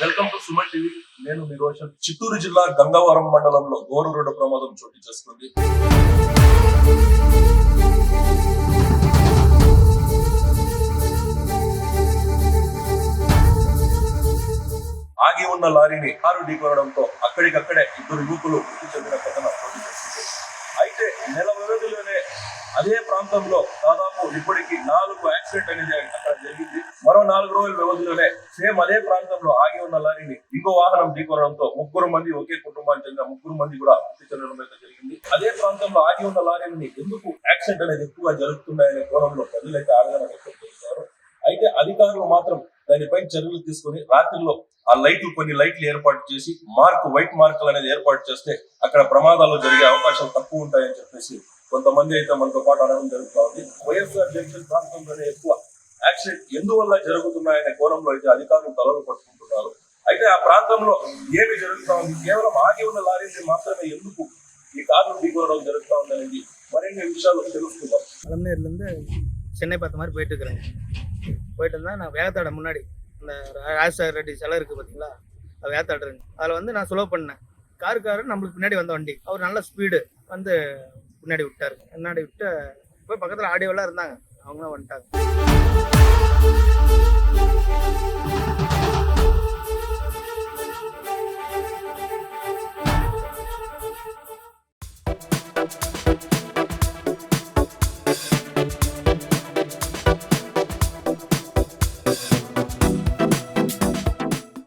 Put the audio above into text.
Welcome to Suman TV. నేను మీ రోషన్. చిత్తూరు జిల్లా గంగవరం మండలంలో ఘోర రోడ్డు ప్రమాదం చోటు చేసుకుంది. ఆగి ఉన్న లారీని కారు ఢీకొనడంతో అక్కడికక్కడే ఇద్దరు యువకులు మృతి చెందిన ఘటన చోటు చేసుకుంది. అయితే నెల వ్యవధిలోనే అదే ప్రాంతంలో దాదాపు ఇప్పటికి 4 యాక్సిడెంట్ అనేది అక్కడ జరిగింది. మరో 4 రోజుల వ్యవధిలోనే సేమ్ అదే ప్రాంతంలో ఆగి ఉన్న లారీని ఇంకో వాహనం ఢీకొనడంతో 3 మంది ఒకే కుటుంబానికి చెందిన 3 మంది కూడా మృతి చెందడం అయితే జరిగింది. అదే ప్రాంతంలో ఆగి ఉన్న లారీని ఎందుకు యాక్సిడెంట్ అనేది ఎక్కువగా జరుగుతున్నాయనే కోణంలో ప్రజలైతే ఆవేదన వ్యక్తం చేస్తున్నారు. అయితే అధికారులు మాత్రం దానిపై చర్యలు తీసుకుని రాత్రిలో ఆ కొన్ని లైట్లు ఏర్పాటు చేసి వైట్ మార్కులు అనేది ఏర్పాటు చేస్తే అక్కడ ప్రమాదాలు జరిగే అవకాశాలు తక్కువ ఉంటాయని చెప్పేసి కొంతమంది అయితే మనతో పాటు అనడం జరుగుతూ ఉంది. వైఎస్ఆర్ జంక్షన్ ప్రాంతంలోనే ఎక్కువ యాక్సిడెంట్ ఎందువల్ల జరుగుతున్నాయనే కోణంలో అయితే అధికారులు తలలు పట్టుకుంటున్నారు. అయితే ఆ ప్రాంతంలో ఏమి జరుగుతూ ఉంది, కేవలం ఆగి ఉన్న లారీని మాత్రమే ఎందుకు ఈ కార్లు ఢీకొనడం జరుగుతూ ఉంది అనేది మరిన్ని విషయాలు తెలుసుకుందాం. பழமநேர்லேருந்து சென்னை பார்த்த மாதிரி போயிட்டு இருக்கிறேங்க. போயிட்டு இருந்தால் நான் வேகத்தாட முன்னாடி இந்த ராஜசேகர் ரெட்டி சிலை இருக்குது பார்த்தீங்களா, அது வேகத்தாடுறேங்க. அதில் வந்து நான் ஸ்லோ பண்ணேன். காருக்காரர் நம்மளுக்கு பின்னாடி வந்த வண்டி, அவர் நல்ல ஸ்பீடு வந்து பின்னாடி விட்டார். முன்னாடி விட்டு போய் பக்கத்தில் ஆடியோலாம் இருந்தாங்க, அவங்களாம் வந்துட்டாங்க.